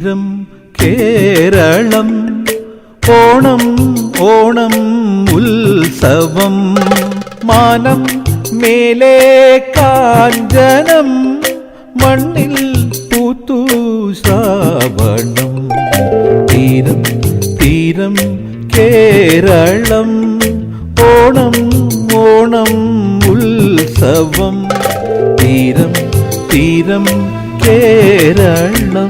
തീരം കേരളം ഓണം ഓണം ഉത്സവം മാനം മേലെ കാഞ്ചനം മണ്ണിൽ പൂത്തു ശ്രാവണം തീരം തീരം കേരളം ഓണം ഓണം ഉത്സവം തീരം തീരം കേരളം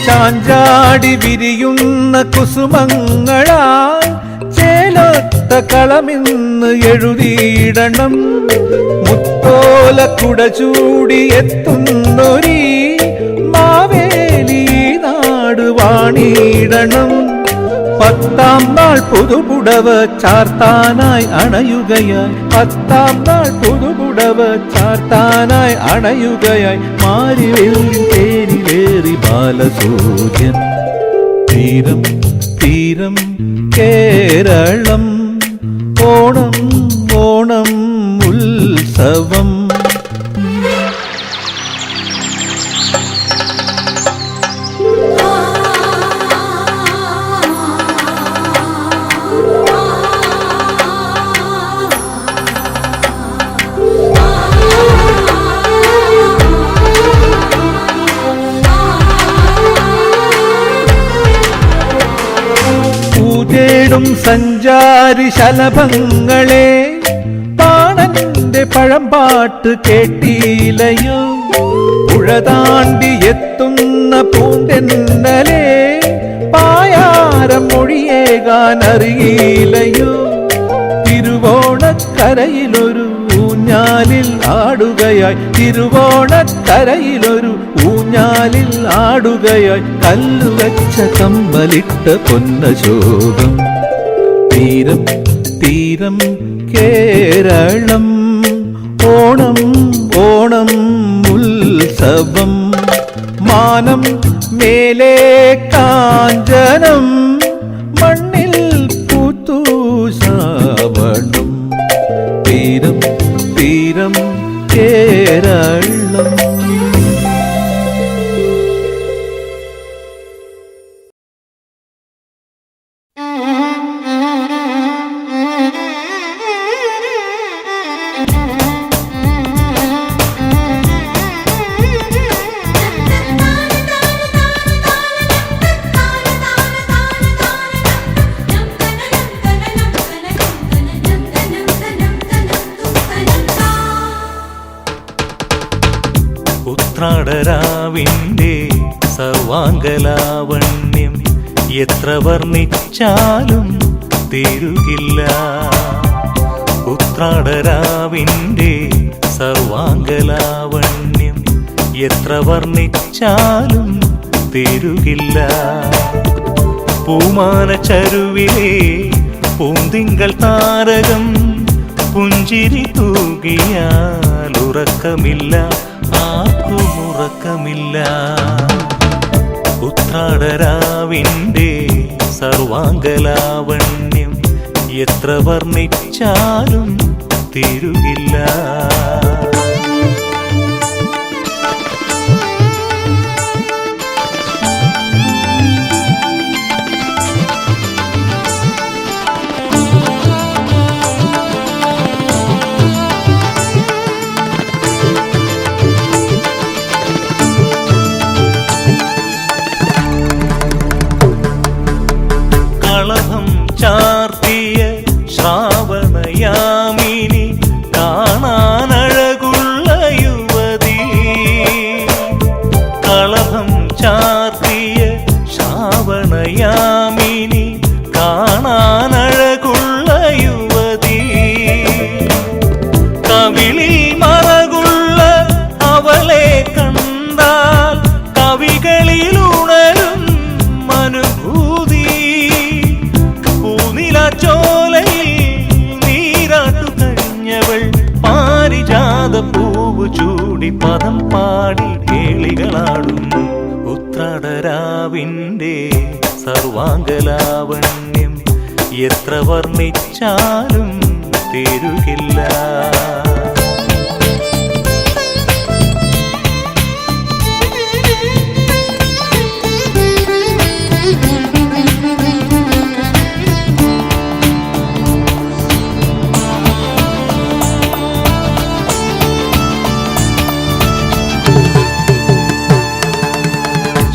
ചാഞ്ചാടി വിരിയുന്ന കുസുമങ്ങളാൽ ചേലൊത്ത കളമിന്ന് എഴുതിയിടണം മുത്തോല കുട ചൂടി എത്തുന്നൊരീ മാവേലി നാട് വാണിടണം പത്താം നാൾ പുതുപുടവ ചാർത്താനായി അണയുകയായി പത്താം നാൾ പുതുപുടവ ചാർത്താനായി അണയുകയായി മാരിവെള്ളിൻ തേരിലേറി ബാലസൂര്യൻ തീരം തീരം കേരളം ഓണം ഓണം ഉത്സവം തേടും സഞ്ചാരി ശലഭങ്ങളെ പാണന്റെ പഴമ്പാട്ട് കേട്ടിലയോ പുഴതാണ്ടി എത്തുന്ന പൂന്തെന്നലെ പായാരം മൊഴിയേകാൻ അറിയില്ലയോ തിരുവോണക്കരയിലൊരു ഊഞ്ഞാലിൽ ആടുകയായി തിരുവോണക്കരയിലൊരു ഊഞ്ഞാലിൽ ആടുകയായി കല്ലുവച്ച കമ്പലിട്ട പൊന്നശോകം തീരം തീരം കേരളം ഓണം ഓണം ഉത്സവം മാനം മേലെ കാഞ്ചനം മണ്ണിൽ പൂത്തു ശ്രാവണം തീരം തീരം കേരളം ഉത്രാടരാവിൻ്റെ സർവാംഗലാവണ്യം എത്ര വർണ്ണിച്ചാലും തീരുകില്ല ഉത്രാടരാവിൻ്റെ സർവാംഗലാവണ്യം എത്ര വർണ്ണിച്ചാലും തീരുകില്ല പൂമാന ചരുവിലെ പൂന്തിങ്കൾ താരകം പുഞ്ചിരി തൂകിയാൽ ഉറക്കമില്ല ആർക്കുമുറക്കമില്ല ഉത്രാടരാവിൻ്റെ സർവാംഗലാവണ്യം എത്ര വർണ്ണിച്ചാലും തീരുകില്ല ചാർത്തിയ ശ്രാവണയാമിനി കാണാനഴകുള്ള യുവതി കളഭം ചാർത്തിയ ശ്രാവണയാമിനി കാണാനഴകുള്ള യുവതി കവിളിൽ മറകുള്ള അവളെ കണ്ടാൽ കവികളിലുണരും അനുഭൂതി കൂടി പദം പാടി കേളികളാടും ഉത്രാടരാവിൻ്റെ സർവാംഗലാവണ്യം എത്ര വർണ്ണിച്ചാലും തീരുകില്ല.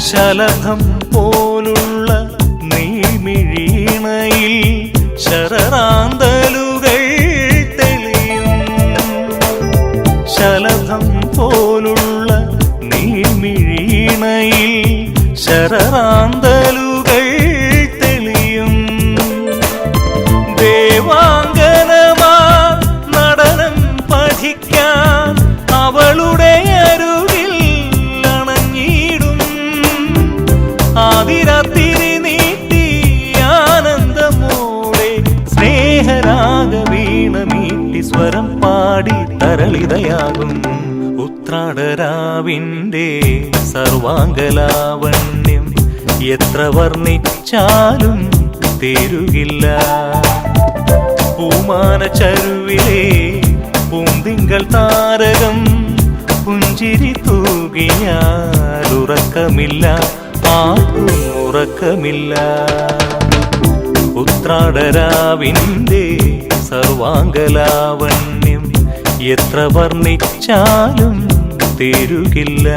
ശലഭം പോലുള്ള നീമിഴീണയിൽ ശരറാന്തലുകൾ തെളിയും. ശലഭം പോലുള്ള നീമിഴീണയിൽ ശരറാന്തലുകൾ തെളിയും. ദേവാംഗനമാ നടനം പഠിക്കാൻ അവളുടെ അരുകിൽ അണഞ്ഞിടും. ആതിരാത്തിരി നീട്ടി ആനന്ദമോടെ സ്നേഹരാഗ വീണ മീട്ടി സ്വരം പാടി തരളിതയാകും ഉത്രാടരാവിൻ്റെ സർവാംഗലാവണ്യം എത്ര വർണ്ണിച്ചാലും തീരുകില്ല. പൂമാന ചരുവിലെ പൂന്തിങ്കൾ താരകം പുഞ്ചിരി തൂകിയാൽ ഉറക്കമില്ല, ആർക്കും ഉറക്കമില്ല. ഉത്രാടരാവിൻ്റെ സർവാംഗലാവണ്യം എത്ര വർണ്ണിച്ചാലും തീരുകില്ല.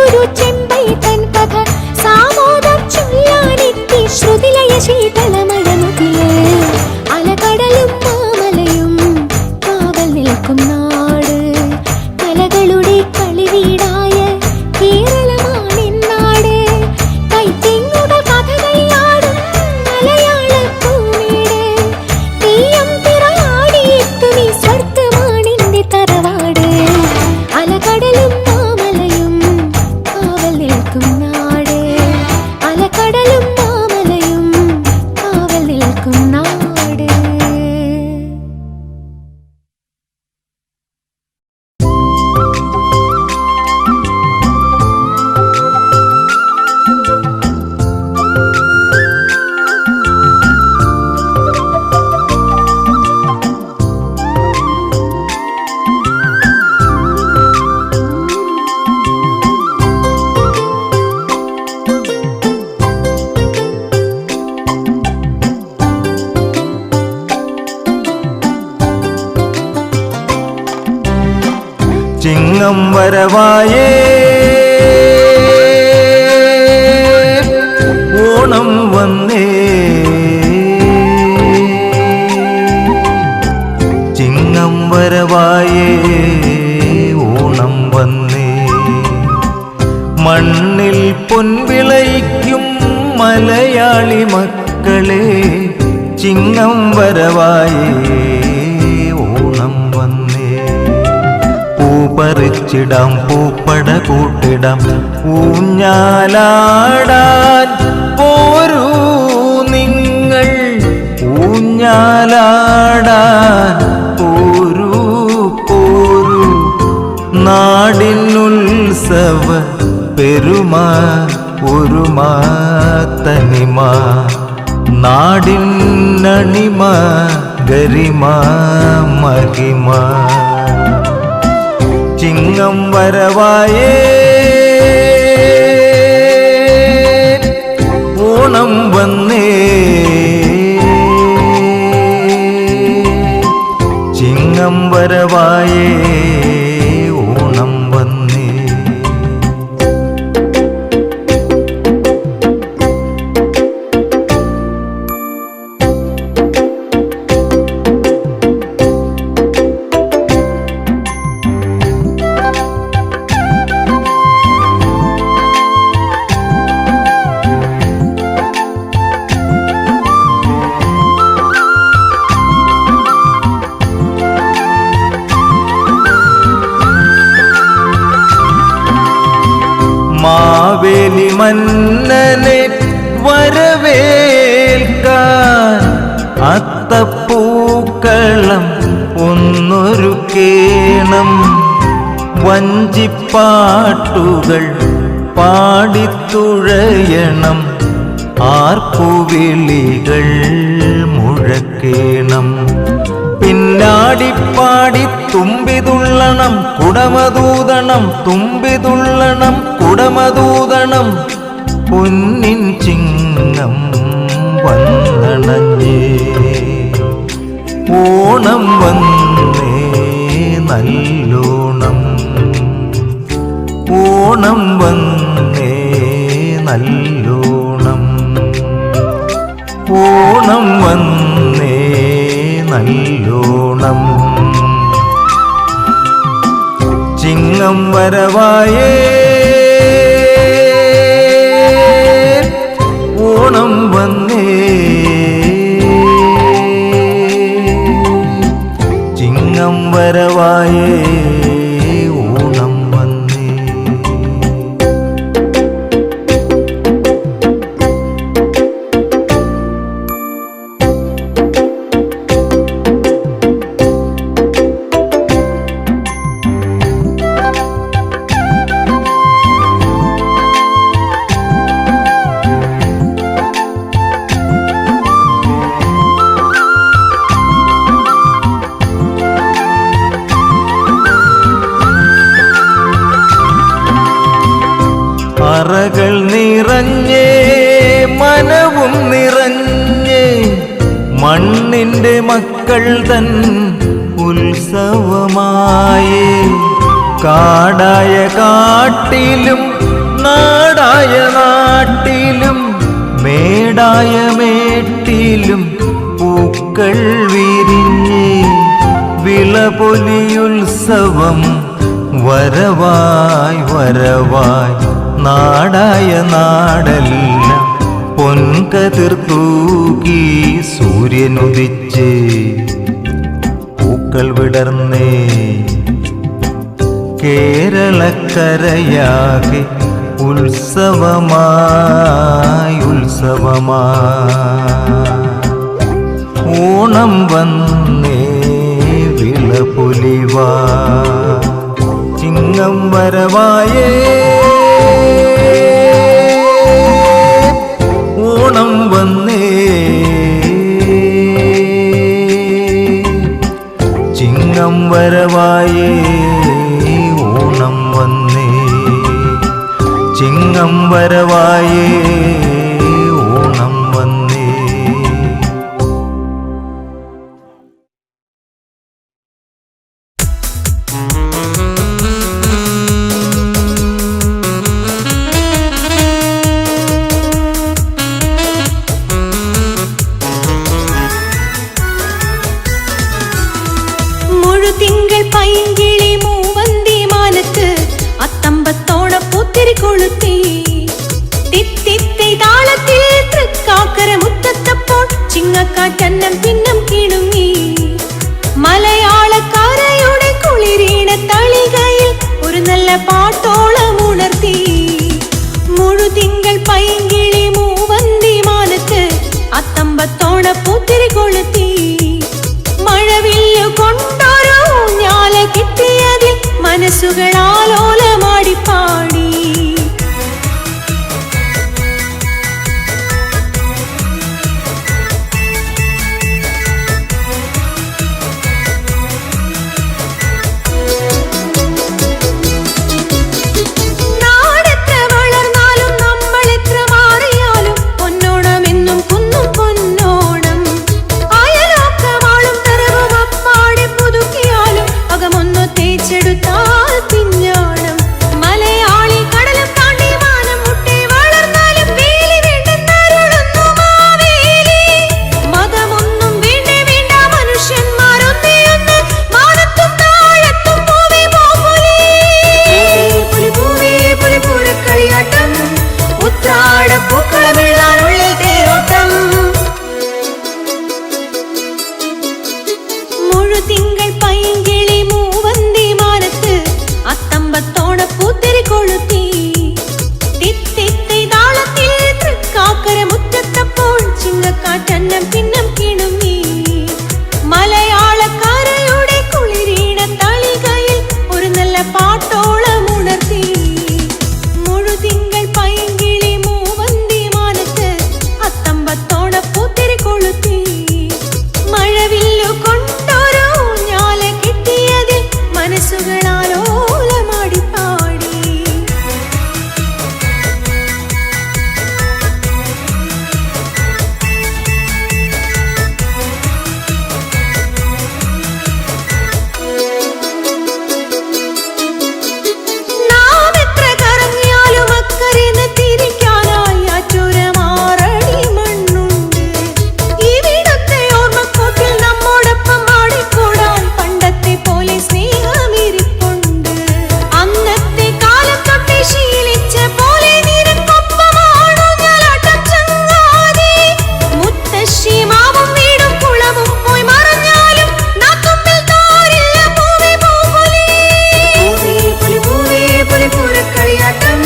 ഒരു ചെമ്പൈ തൻ കഥ സാമോദം ചൊല്ലാനെത്തി ശ്രുതിലയ ശീതളമഴമുകില് അലകടലും മാമലയും കാവൽ നിൽക്കും നാട് കലകളുടെ കളിവീടായ കേരളമാണെന്നാട് കൈത്തിങ്ങുകൾ കഥകയാടും മലയാള ഭൂമിയുടെ തെയ്യം തിറയാടിയെത്തും ഈ സ്വർഗമാണെന്റെ തറവാട് അലകടലും മാമലയും കാവൽ നിൽക്കും നാട് അലകടലും മാമലയും കാവൽ നിൽക്കും നാട്. ചിങ്ങം വരവായേ ഓണം വന്നേ ചിങ്ങം വരവായേ ഓണം വന്നേ മണ്ണിൽ പൊൻവിളയിക്കും മലയാളി മക്കളെ ചിങ്ങം വരവായേ ഓണം വന്നേ പറിച്ചിടാം പൂപ്പട കൂട്ടിടാം ഊഞ്ഞാലാടാൻ പോരൂ നിങ്ങൾ ഊഞ്ഞാലാടാൻ പോരൂ പോരൂ നാടിനുത്സവ പെരുമ ഒരുമ തനിമ നാടിനണിമ ഗരിമ മഹിമ ചിങ്ങം വരവായേ ഓണം വന്നേ ചിങ്ങം വരവായേ ഓണം വന്നേ മാവേലി മന്നനെ വരവേൽക്കാൻ അത്തപ്പൂക്കളം ഒന്നൊരുക്കേണം വഞ്ചിപ്പാട്ടുകൾ പാടിത്തുഴയണം ആർപ്പുവിളികൾ മുഴക്കേണം പിന്നാടിപ്പാടി തുമ്പിതുള്ളണം കുടമതൂതണം തുമ്പിതുള്ളണം കുടമതൂതണം പൊന്നിൻ ചിങ്ങം വന്നണഞ്ഞേ ഓണം വന്നേ നല്ലോണം ഓണം വന്നേ നല്ലോണം ഓണം വന്നേ നല്ലോണം ചിങ്ങം വരവായേ ഓണം വന്നേ ചിങ്ങം വരവായേ ഓണം വന്നേ അറകൾ നിറഞ്ഞേ മനവും നിറഞ്ഞേ മണ്ണിന്റെ മക്കൾ തൻ ഉത്സവമായേ കാടായ കാട്ടിലും വഴിയിലും പൂക്കൾ വിരിഞ്ഞ് വിളപൊലിയുത്സവം വരവായി വരവായി നാടായ നാടെല്ലാം പൊൻകതിർ തൂകി സൂര്യനുദിച്ച് പൂക്കൾ വിടർന്നേ കേരളക്കരയാകെ ഉത്സവമായി ഓണം വന്നേ വിളപൊലിവാ ചിങ്ങം വരവായേ ഓണം വന്നേ ചിങ്ങം വരവായേ ഓണം വന്നേ ചിങ്ങം വരവായേ ഓണം വന്നേ. മുഴുതിങ്കൾ പൈങ്കിളി മൂവന്തി മാനത്ത് അത്തമ്പത്തോണ പൂത്തിരി കൊളുത്തി തിത്തിത്തി താളത്തിൽ തൃക്കാക്കര മുറ്റത്തപ്പോൾ ചിങ്ങക്കാറ്റന്നം പിന്നം കിണുങ്ങി മലയാളക്കാരയുടെ കുളിരീണ തളികയിൽ ഒരു നല്ല പാട്ടോളം ഉണർത്തി മുഴുതിങ്കൾ പൈങ്കിളി മൂവന്തി മാനത്ത് അത്തമ്പത്തോണ പൂത്തിരി കൊളുത്തി മഴവില്ലു കൊണ്ടൊരു ഊഞ്ഞാല കിട്ടിയതിൽ മനസ്സുകളാലോലമാടിപ്പാടി നാടെത്ര വളർന്നാലും നമ്മളെത്ര മാറിയാലും പൊന്നോണമെന്നും കുന്നും പൊന്നോണം അയലോക്കമാളും തരവും അപ്പാടെ പുതുക്കിയാലും അകമൊന്നു തേച്ചെടുത്താൽ പിഞ്ഞാണം മലയാളി കടലും താണ്ടി മാനം മുട്ടെ വളർന്നാലും വേലി വേണ്ടെന്നരുളുന്നു മാവേലി മതമൊന്നും വേണ്ടേ വേണ്ട മനുഷ്യന്മാരൊന്നേയൊന്ന് മാനത്തും താഴത്തും പൂവേ പൂപുലി പൂവേ പുലി പൂരക്കളിയാട്ടം ഉത്രാട പൂക്കളമിഴാനുള്ളിൽ തേരോട്ടം മുഴുതിങ്കൾ പൈങ്കിളി മൂവന്തി മാനത്ത് അത്തമ്പത്തോണ പൂത്തിരി കൊളുത്തി തിത്തിത്തി താളത്തിൽ തൃക്കാക്കര മുറ്റത്തപ്പോൾ ചിങ്ങക്കാറ്റന്നം പിന്നം കിണുങ്ങി മലയാളക്കാരയുടെ കുളിരീണ തളികയിൽ ഒരു നല്ല പാട്ടോളം ഉണർത്തി മുഴുതിങ്കൾ പൈങ്കിളി മൂവന്തി മാനത്ത് അത്തമ്പത്തോണ പൂത്തിരി കൊളുത്തി മഴവില്ലു കൊണ്ടൊരു ഊഞ്ഞാല കിട്ടിയതിൽ മനസ്സുകളാലോലമാടിപ്പാടി നാം എത്ര കറങ്ങിയാലും അക്കരെന്ന് തിരിക്കാനായി ആറ്റൂരമാറടി മണ്ണുണ്ട് ഇവിടത്തെ ഓർമ്മക്കൂട്ടിൽ നമ്മോടൊപ്പം ആടിക്കൂടാൻ പണ്ടത്തെ പോലെ സ്നേഹമിരിപ്പുണ്ട് അന്നത്തെ കാലം തൊട്ടേ ശീലിച്ച പോലെ നിനക്കൊപ്പമാണു ഞാലാട്ടം ചങ്ങാതി മുത്തശ്ശി മാവും വീടും കുളവും പോയി മറഞ്ഞാലും നാത്തുമ്പിൽ താരില്ല പൂവേ പൂപുലി പൂവേ പുലി പൂരക്കളിയാട്ടം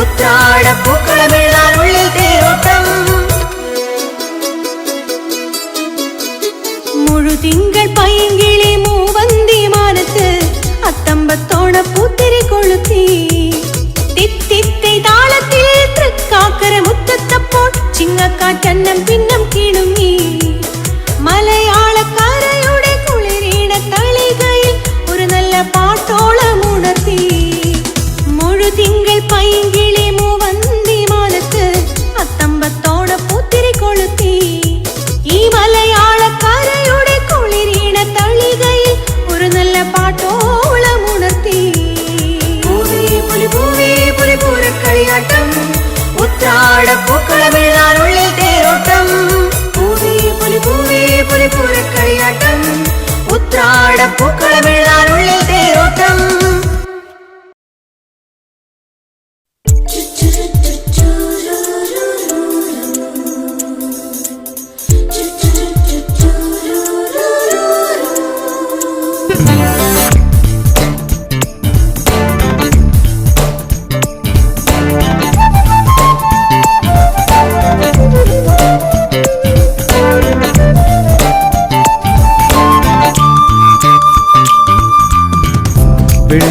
ഉത്രാട പൂക്കളമിഴാനുള്ളിൽ തേരോട്ടം മുഴുതിങ്കൾ പൈങ്കിളി മൂവന്തി മാനത്ത് അത്തമ്പത്തോണ പൂത്തിരി കൊളുത്തി തിത്തിത്തി താളത്തിൽ തൃക്കാക്കര മുറ്റത്തപ്പോൾ ചിങ്ങക്കാറ്റന്നം പിന്നം കിണുങ്ങി മലയാളക്കാരയുടെ കുളിരീണ തളികയിൽ ഒരു നല്ല പാട്ടോളം ഉണർത്തി മുഴുതിങ്കൾ പൈങ്കിളി മൂവന്തി മാനത്ത്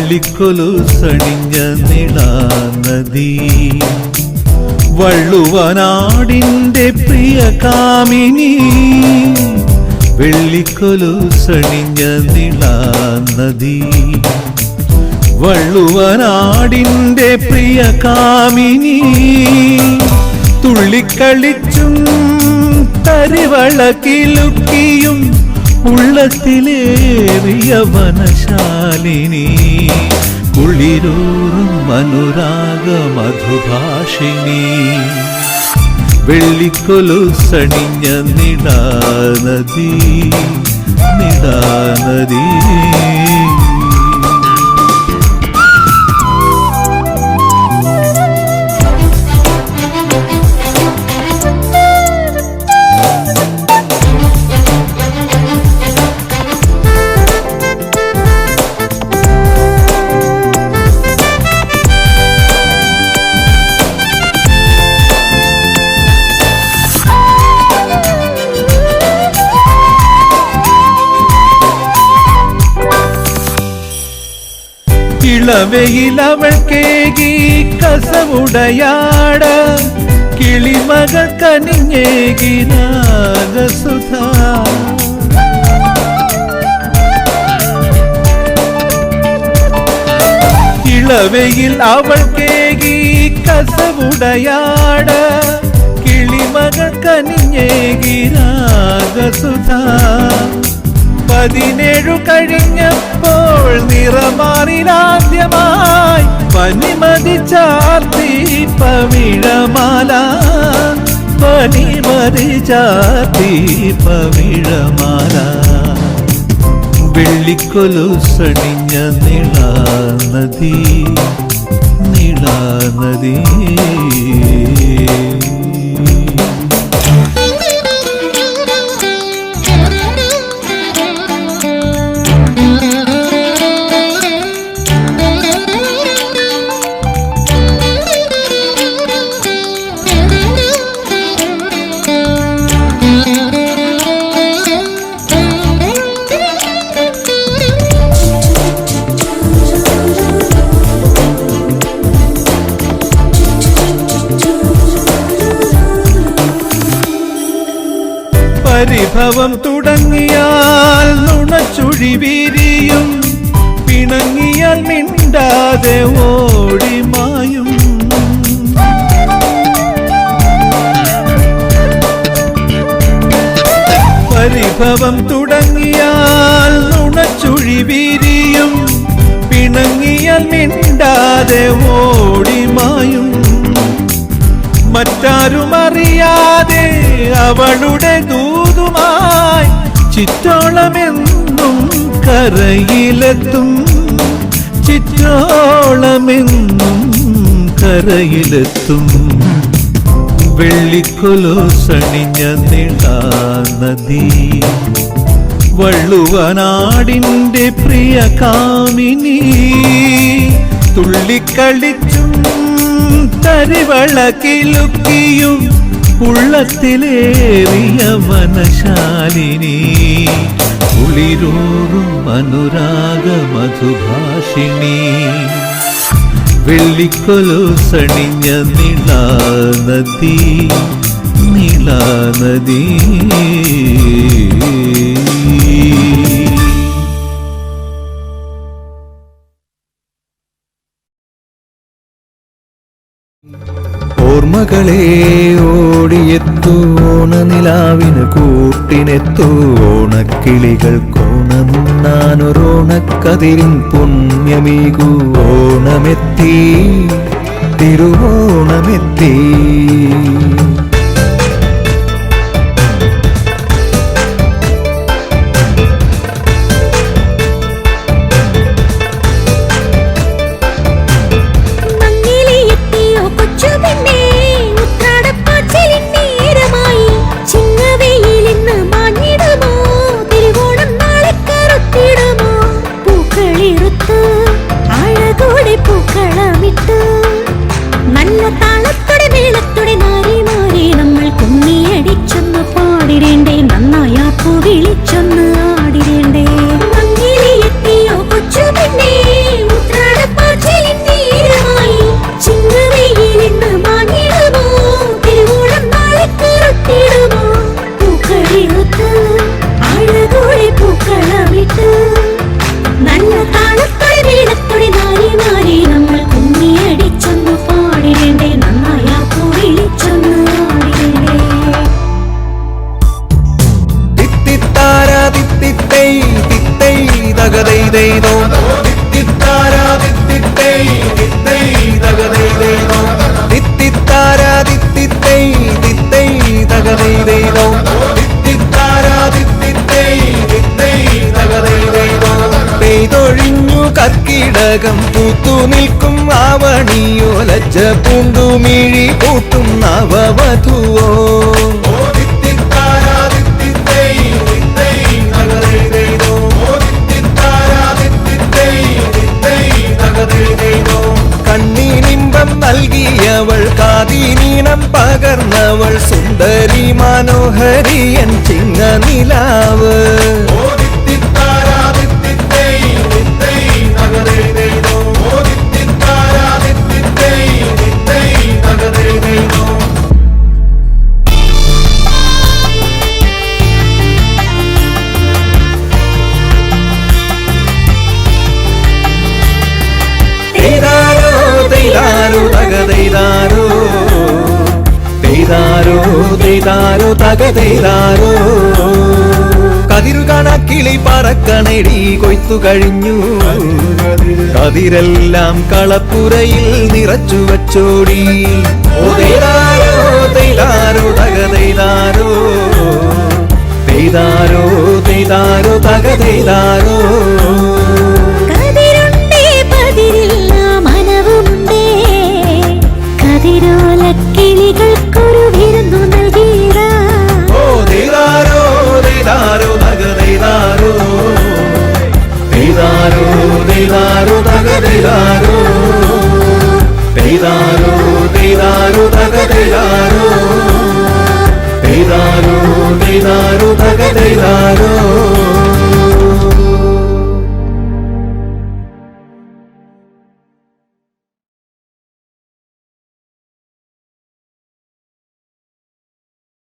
വെള്ളിക്കൊലുസണിഞ്ഞ നിളാനദി വള്ളുവനാടിൻ്റെ പ്രിയ കാമിനി വെള്ളിക്കൊലുസണിഞ്ഞ നിളാനദി വള്ളുവനാടിൻ്റെ പ്രിയ കാമിനി തുള്ളിക്കളിച്ചും തരിവളക്കിലുക്കിയും ഉള്ളത്തിലേറിയ വനശാലിനി കുളിരൂറും അനുരാഗ മധുഭാഷിണി വെള്ളിക്കൊലുസണിഞ്ഞ നിളാനദി നിളാനദി ഇളവയിൽ കേകി കസവുടയാട കിളിമകൾ കനിഞ്ഞേകി നാഗസുധ ഇളവയിൽ കേകി കസവുടയാട കിളിമകൾ കനിഞ്ഞേകി നാഗസുധ 17 കഴിഞ്ഞപ്പോൾ നിറമാറിലാദ്യമായി പനിമതി ചാർത്തി പവിഴമാല പനിമതി ചാർത്തി പവിഴമാല വെള്ളിക്കൊലുസണിഞ്ഞ നിളാനദി നിളാനദി പരിഭവം തുടങ്ങിയാൽ നുണച്ചുഴി വിരിയും പിണങ്ങിയാൽ മിണ്ടാതെ ഓടിമായും പരിഭവം തുടങ്ങിയാൽ നുണച്ചുഴി വിരിയും പിണങ്ങിയാൽ മിണ്ടാതെ ഓടിമായും മറ്റാരുമറിയാതെ അവളുടെ ദൂതുമായി ചിറ്റോളമെന്നും കരയിലെത്തും ചിറ്റോളമെന്നും കരയിലെത്തും വെള്ളിക്കൊലുസണിഞ്ഞ നിളാനദി വള്ളുവനാടിൻ്റെ പ്രിയ കാമിനി തുള്ളിക്കളിച്ചും തരിവളക്കിലുക്കിയും ഉള്ളത്തിലേറിയ വനശാലിനി കുളിരൂറും അനുരാഗ മധുഭാഷിണി വെള്ളിക്കൊലുസണിഞ്ഞ നിളാനദി നിളാനദി ഓർമ്മകളെ ഓടിയെത്തു ഓണനിലാവിന് കൂട്ടിനെത്തു ഓണക്കിളികൾ കോണമുണ്ണാനൊരോണക്കതിരിൻ പുണ്യമീകൂ ഓണമെത്തി തിരുവോണമെത്തി നല്ല താളത്തോടെ മേളത്തോടെ നാരിമാ തിലകം പൂത്തു നിൽക്കും ആവണിയോ ലജ്ജ പൂണ്ടു മിഴി കൂട്ടും നവവധുവോ കണ്ണീനിമ്പം നൽകിയവൾ കാതിനീണം പകർന്നവൾ സുന്ദരി മനോഹരിയൻ ചിങ്ങനിലാവ് കതിരുകണക്കിളി പറക്കണടി കൊയ്ത്തു കഴിഞ്ഞു കതിരെല്ലാം കളപ്പുരയിൽ നിറച്ചു വച്ചോടി ഓ തൈതാരോ തൈതാരോ തകതൈതാരോ തൈതാരോ തൈതാരോ തകതൈതാരോ കിളികൾക്കൊരു വിരുന്നു നൽകിയ ഓ തൈതാരോ തൈതാരോ തകതൈതാരോ തൈതാരോ തൈതാരോ തകതൈതാരോ തൈതാരോ തൈതാരോ തകതൈതാരോ തൈതാരോ തൈതാരോ തകതൈതാരോ